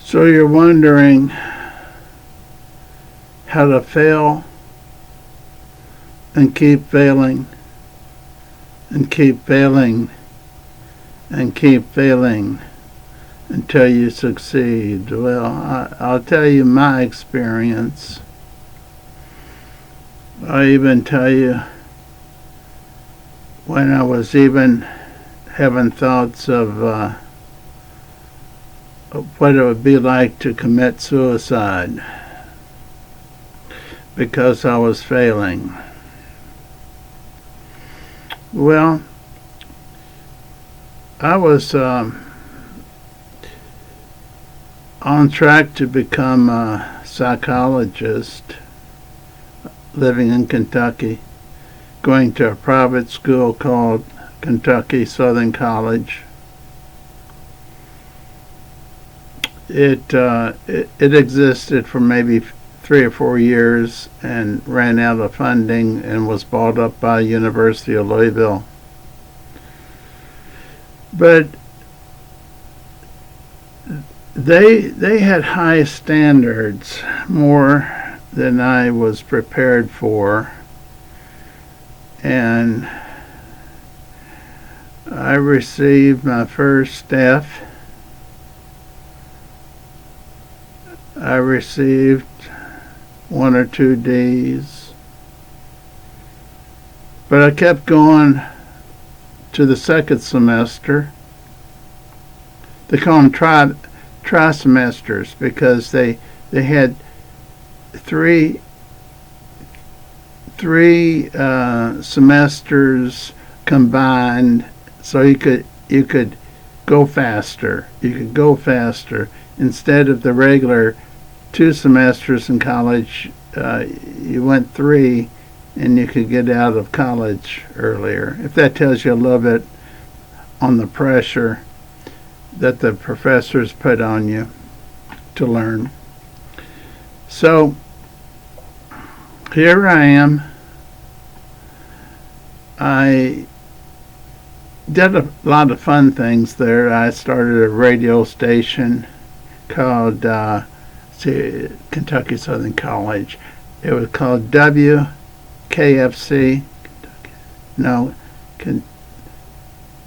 So you're wondering how to fail and keep failing and keep failing and keep failing until you succeed. Well, I'll tell you my experience. I'll even tell you when I was even having thoughts of what it would be like to commit suicide because I was failing. Well, I was on track to become a psychologist, living in Kentucky, going to a private school called Kentucky Southern College. It existed for maybe 3 or 4 years and ran out of funding and was bought up by University of Louisville. But they had high standards, more than I was prepared for, and I received my first F. I received 1 or 2 D's, but I kept going to the second semester. They call them tri-semesters because they had three semesters combined, so you could go faster. You could go faster instead of the regular 2 semesters in college. You went 3, and you could get out of college earlier. If that tells you a little bit on the pressure that the professors put on you to learn. So here I am. I did a lot of fun things there. I started a radio station called Kentucky Southern College. It was called WKFC.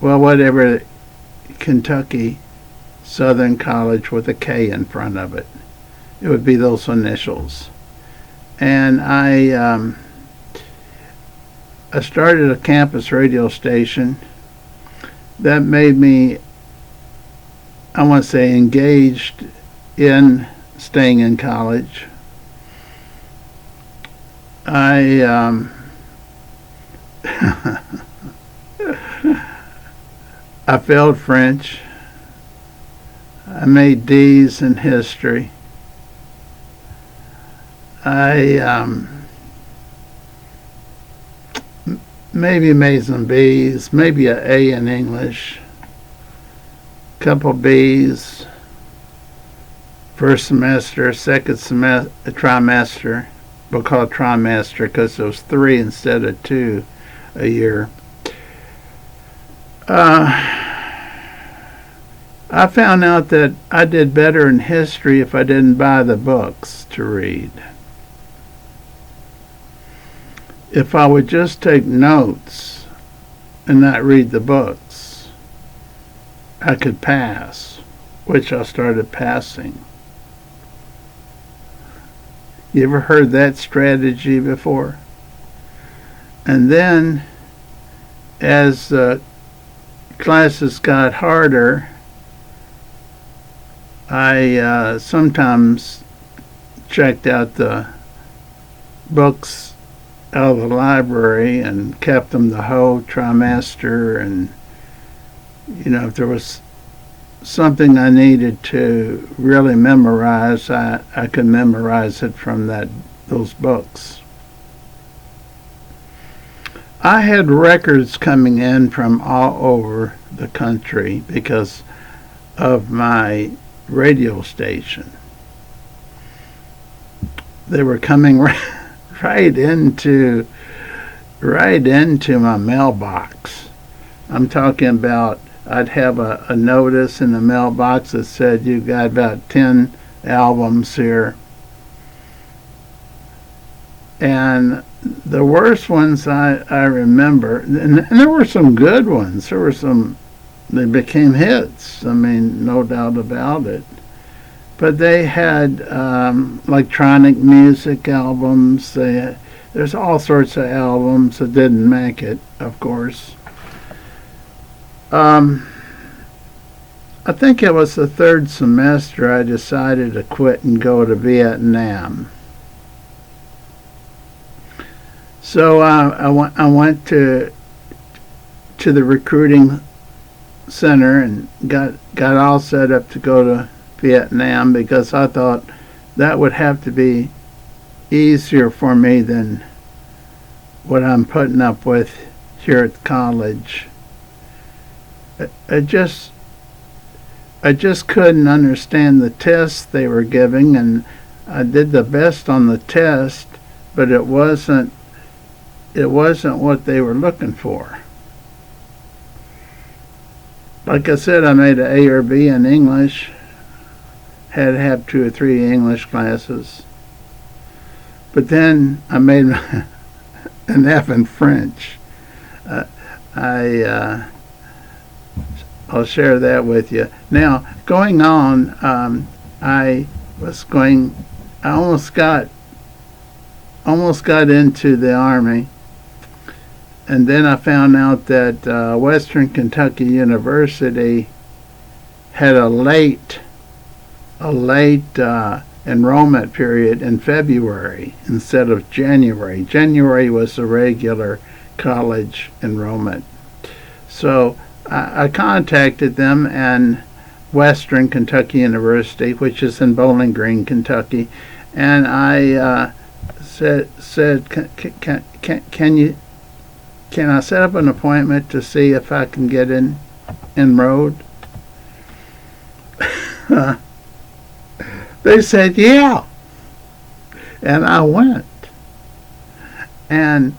Whatever, Kentucky Southern College with a K in front of it. It would be those initials. And I started a campus radio station that made me, I want to say, engaged in staying in college. I I failed French. I made D's in history. I maybe made some B's, maybe an A in English, couple B's, first semester, second semester, trimester. We'll call it trimester because it was 3 instead of 2 a year. I found out that I did better in history if I didn't buy the books to read. If I would just take notes and not read the books, I could pass, which I started passing. You ever heard that strategy before? And then, as classes got harder, I sometimes checked out the books out of the library and kept them the whole trimester, and if there was something I needed to really memorize, I could memorize it from those books. I had records coming in from all over the country because of my radio station. They were coming right into my mailbox. I'm talking about I'd have a notice in the mailbox that said, "You've got about 10 albums here." And the worst ones I remember, and there were some good ones. There were some, they became hits. I mean, no doubt about it. But they had electronic music albums. There's all sorts of albums that didn't make it, of course. I think it was the third semester I decided to quit and go to Vietnam. So I went to the recruiting center and got all set up to go to Vietnam, because I thought that would have to be easier for me than what I'm putting up with here at college. I just couldn't understand the tests they were giving, and I did the best on the test, but it wasn't what they were looking for. Like I said, I made an A or B in English. Had to have 2 or 3 English classes. But then I made an F in French. I'll share that with you. Now, going on, I almost got into the Army. And then I found out that Western Kentucky University had a late enrollment period in February instead of January. January was the regular college enrollment. So I contacted them, and Western Kentucky University, which is in Bowling Green, Kentucky, and I said, can I set up an appointment to see if I can get enrolled? They said, yeah. And I went. And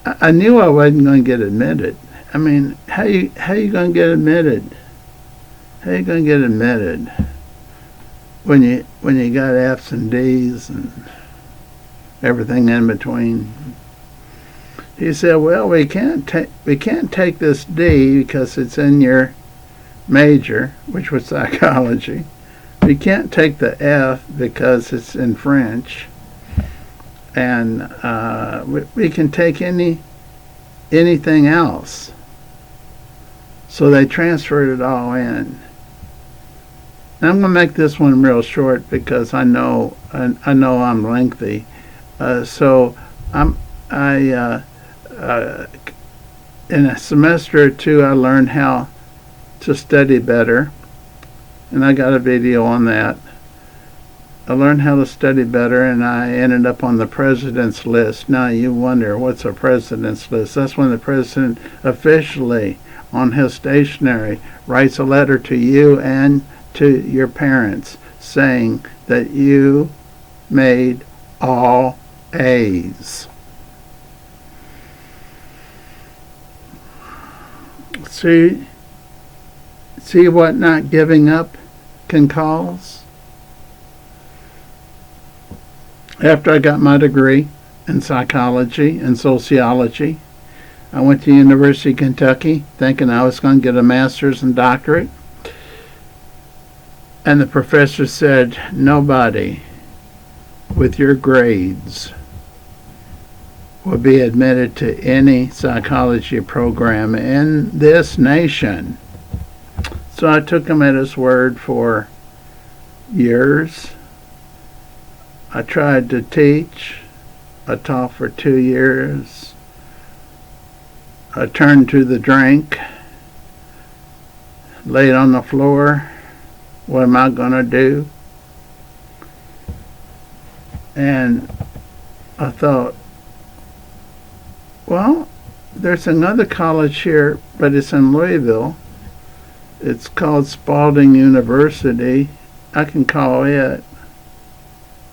I knew I wasn't going to get admitted. I mean, how you going to get admitted? How you going to get admitted when you got F's and D's and everything in between? He said, well, we can't take this D because it's in your major, which was psychology. We can't take the F because it's in French. And we can take anything else. So they transferred it all in. And I'm going to make this one real short because I know I'm lengthy. In a semester or 2, I learned how to study better, and I got a video on that. I learned how to study better, and I ended up on the president's list. Now you wonder, what's a president's list? That's when the president officially, on his stationery, writes a letter to you and to your parents saying that you made all A's. See what not giving up can cause? After I got my degree in psychology and sociology, I went to University of Kentucky thinking I was going to get a master's and doctorate. And the professor said, nobody with your grades will be admitted to any psychology program in this nation. So I took him at his word for years. I tried to teach. I taught for 2 years. I turned to the drink, laid on the floor. What am I going to do? And I thought, well, there's another college here, but it's in Louisville. It's called Spalding University. I can call it.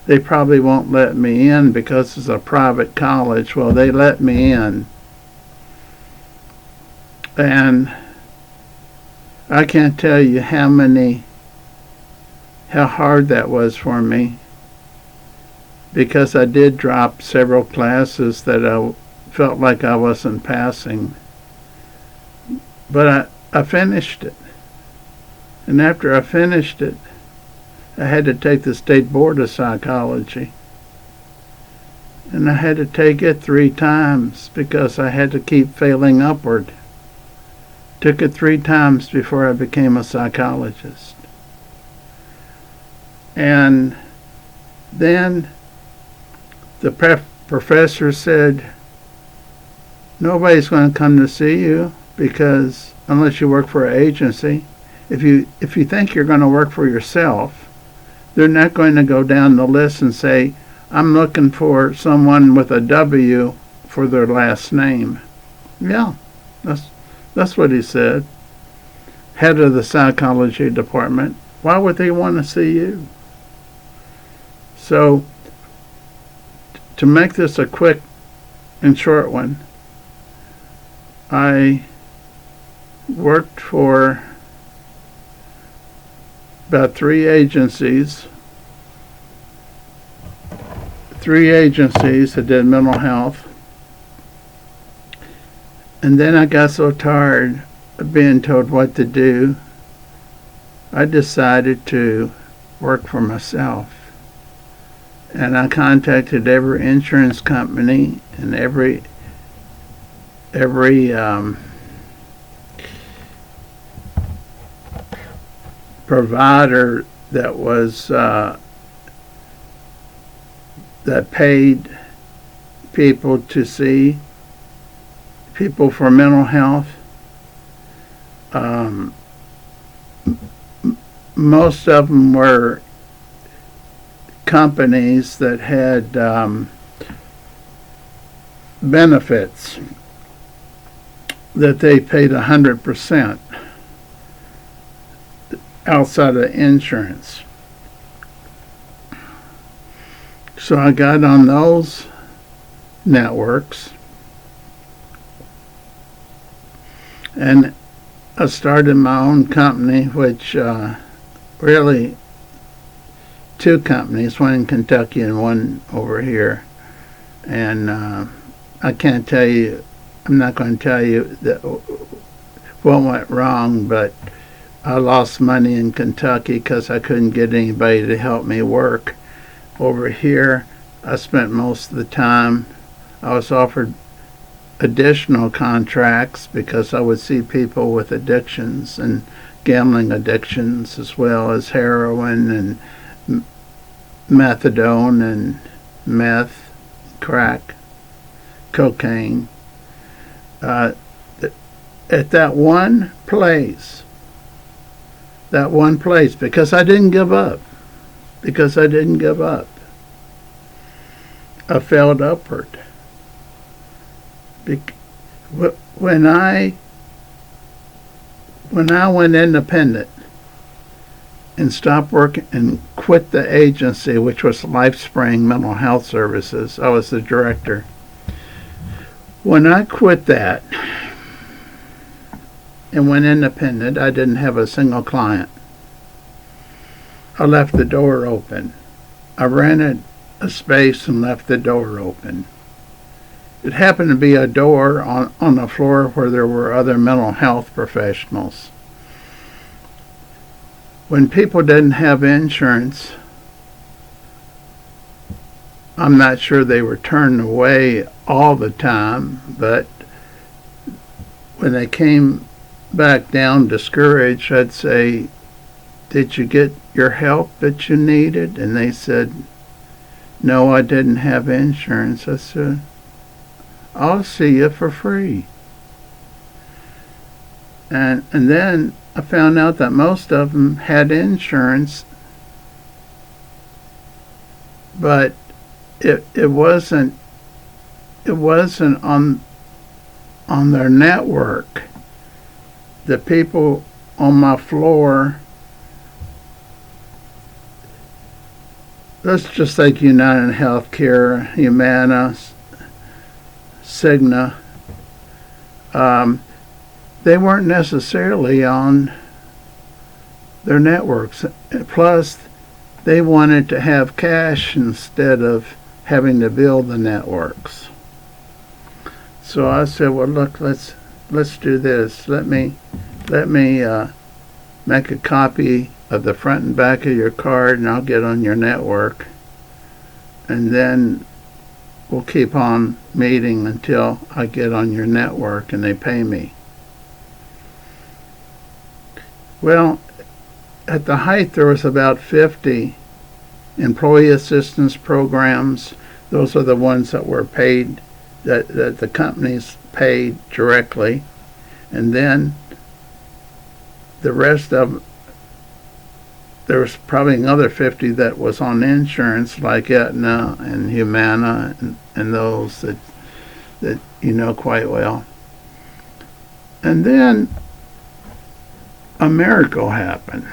They probably won't let me in because it's a private college. Well, they let me in. And I can't tell you how hard that was for me, because I did drop several classes that I felt like I wasn't passing. But I finished it. And after I finished it, I had to take the State Board of Psychology. And I had to take it 3 times because I had to keep failing upward. Took it 3 times before I became a psychologist. And then the professor said, nobody's going to come to see you because unless you work for an agency, if you think you're going to work for yourself, they're not going to go down the list and say, I'm looking for someone with a W for their last name. Yeah, that's what he said. Head of the psychology department. Why would they want to see you? So, to make this a quick and short one, I worked for about 3 agencies that did mental health. And then I got so tired of being told what to do, I decided to work for myself. And I contacted every insurance company and every provider that was that paid people to see people for mental health. Most of them were companies that had benefits that they paid 100% outside of insurance. So I got on those networks and I started my own company, which really 2 companies, one in Kentucky and one over here. And I can't tell you, I'm not going to tell you what went wrong, but I lost money in Kentucky because I couldn't get anybody to help me work. Over here, I spent most of the time, I was offered additional contracts because I would see people with addictions and gambling addictions as well as heroin and methadone and meth, crack, cocaine. At that one place, because I didn't give up. I failed upward. When I went independent and stopped working and quit the agency, which was LifeSpring Mental Health Services, I was the director. When I quit that and went independent, I didn't have a single client. I left the door open. I rented a space and left the door open. It happened to be a door on the floor where there were other mental health professionals. When people didn't have insurance, I'm not sure they were turned away all the time, but when they came back down discouraged, I'd say, did you get your help that you needed? And they said, no, I didn't have insurance. I said, I'll see you for free. And then I found out that most of them had insurance, but it wasn't on their network. The people on my floor, let's just take United Healthcare, Humana, Cigna, they weren't necessarily on their networks. Plus, they wanted to have cash instead of having to build the networks. So I said, well, look, let's do this. Let me make a copy of the front and back of your card, and I'll get on your network, and then we'll keep on meeting until I get on your network and they pay me. Well, at the height there was about 50 employee assistance programs. Those are the ones that were paid, that the companies paid directly. And then the rest of, there was probably another 50 that was on insurance, like Aetna and Humana and those that you know quite well. And then a miracle happened.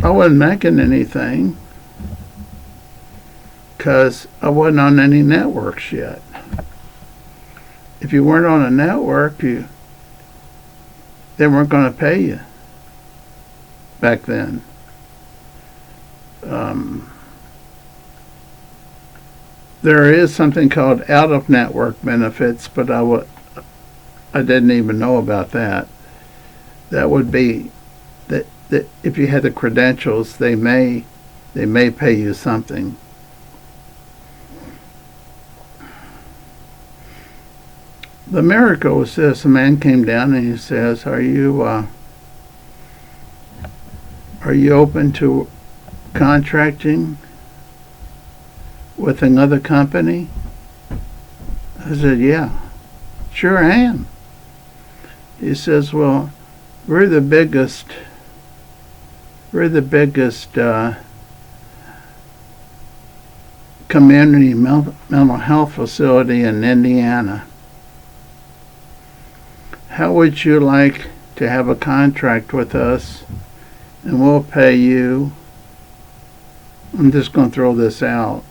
I wasn't making anything because I wasn't on any networks yet. If you weren't on a network, they weren't going to pay you back then. There is something called out-of-network benefits, but I didn't even know about that. That would be that if you had the credentials, they may pay you something. The miracle was this: a man came down and he says, "Are you open to contracting with another company?" I said, "Yeah, sure I am." He says, "Well, we're the biggest community mental health facility in Indiana. How would you like to have a contract with us, and we'll pay you," I'm just going to throw this out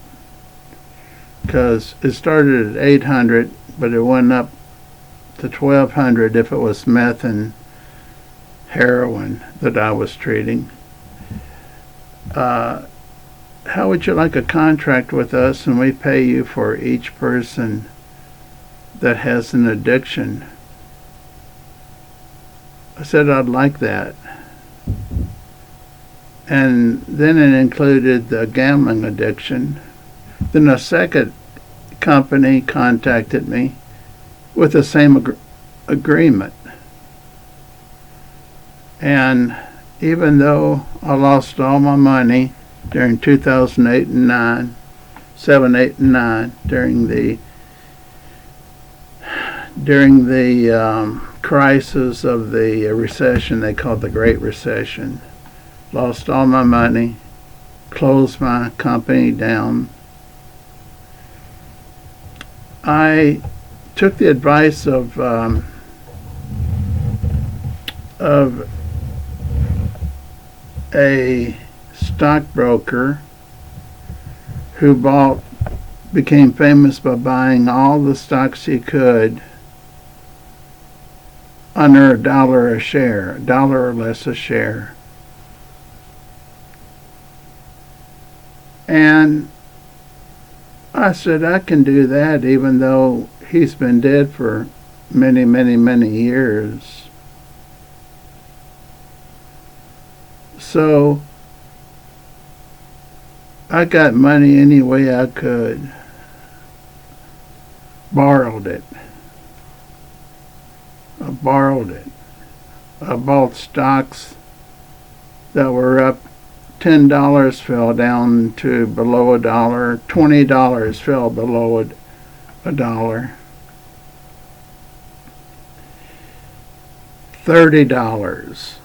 because it started at $800, but it went up to $1,200 if it was meth and heroin that I was treating. How would you like a contract with us, and we pay you for each person that has an addiction? I said I'd like that. And then it included the gambling addiction. Then a second company contacted me with the same agreement. And even though I lost all my money during 2008 and 9, 7, 8, and 9, during the crisis of the recession they called the Great Recession, lost all my money, closed my company down, I took the advice of a stockbroker who became famous by buying all the stocks he could under $1 a share, $1 or less a share. And I said, I can do that even though he's been dead for many, many, many years. So I got money any way I could, borrowed it. I borrowed it. I bought stocks that were up. $10 fell down to below $1. $20 fell below $1. $30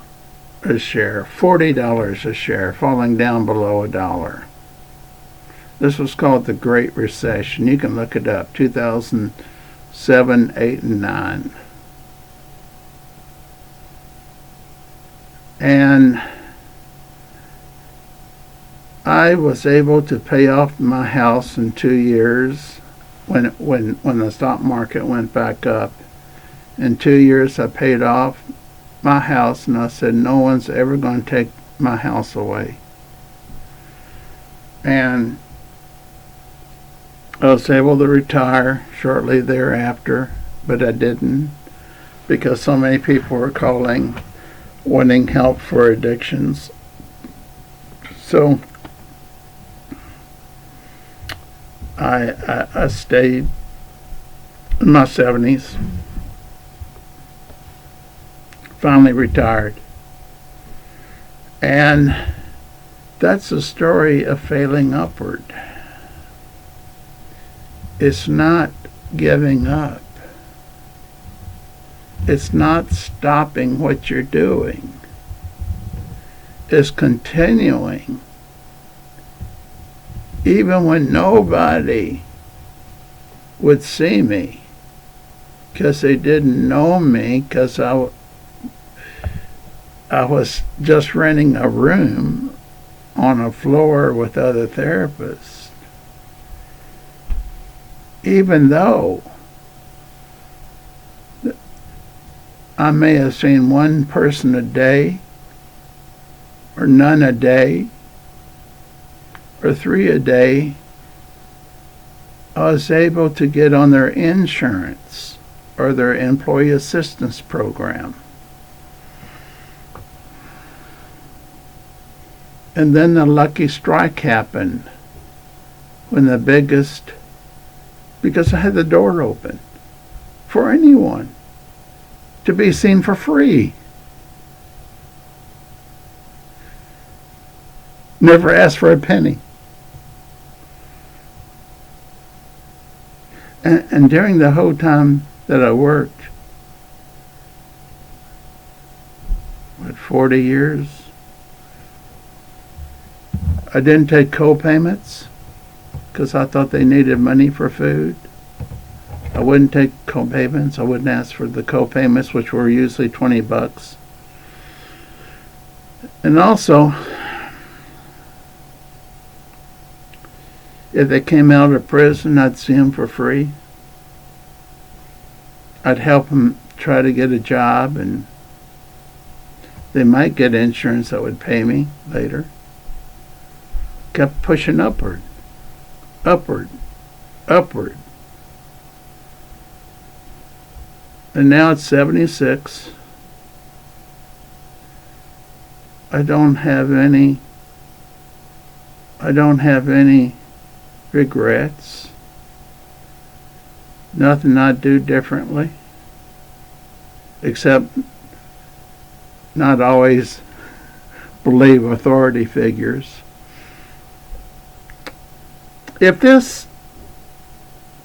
a share, $40 a share, falling down below $1. This was called the Great Recession. You can look it up, 2007, 8, and 9. And I was able to pay off my house in 2 years when the stock market went back up. In 2 years I paid off my house, and I said, no one's ever going to take my house away. And I was able to retire shortly thereafter, but I didn't, because so many people were calling wanting help for addictions. So I stayed in my 70s, finally retired. And that's a story of failing upward. It's not giving up. It's not stopping what you're doing. It's continuing. Even when nobody would see me, because they didn't know me, because I was just renting a room on a floor with other therapists. Even though I may have seen one person a day, or none a day, or 3 a day, I was able to get on their insurance or their employee assistance program. And then the lucky strike happened when the biggest, because I had the door open for anyone to be seen for free. Never asked for a penny. And during the whole time that I worked, 40 years, I didn't take co-payments because I thought they needed money for food. I wouldn't take co-payments. I wouldn't ask for the co-payments, which were usually $20. And also, if they came out of prison, I'd see them for free. I'd help them try to get a job, and they might get insurance that would pay me later. Kept pushing upward, upward, upward. And now it's 76. I don't have any regrets. Nothing I'd do differently, except not always believe authority figures. If this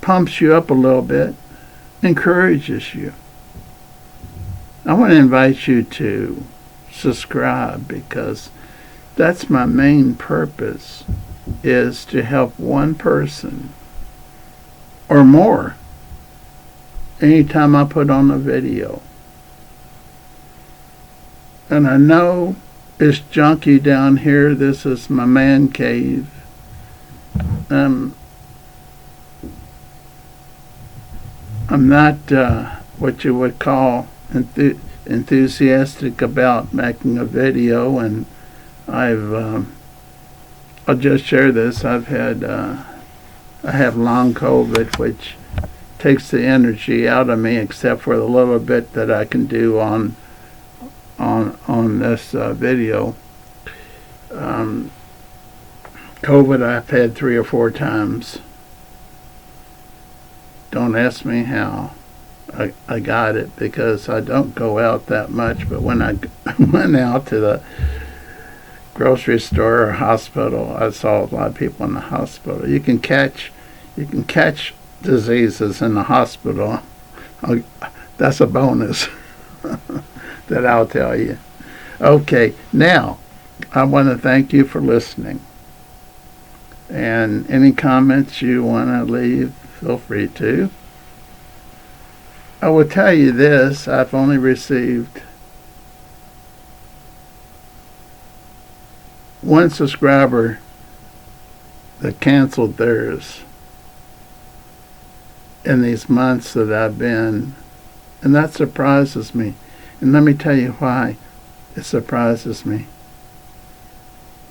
pumps you up a little bit, encourages you, I want to invite you to subscribe, because that's my main purpose, is to help one person or more anytime I put on a video. And I know it's junky down here. This is my man cave. I'm not what you would call enthusiastic about making a video, and I'll just share this. I have long COVID, which takes the energy out of me, except for the little bit that I can do on this video. COVID I've had 3 or 4 times. Don't ask me how I got it, because I don't go out that much, but when I went out to the grocery store or hospital, I saw a lot of people in the hospital. You can catch diseases in the hospital. That's a bonus that I'll tell you. Okay, now I want to thank you for listening. And any comments you want to leave, feel free to. I will tell you this, I've only received one subscriber that canceled theirs in these months that I've been, and that surprises me. And let me tell you why it surprises me.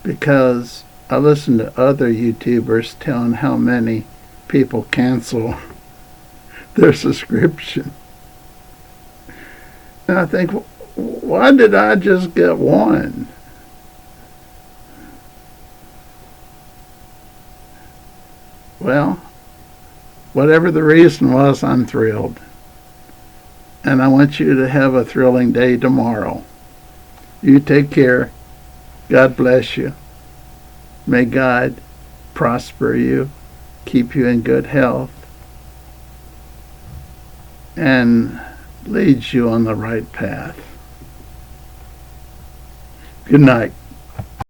Because I listen to other YouTubers telling how many people cancel their subscription. And I think, why did I just get one? Well, whatever the reason was, I'm thrilled. And I want you to have a thrilling day tomorrow. You take care. God bless you. May God prosper you, keep you in good health, and lead you on the right path. Good night.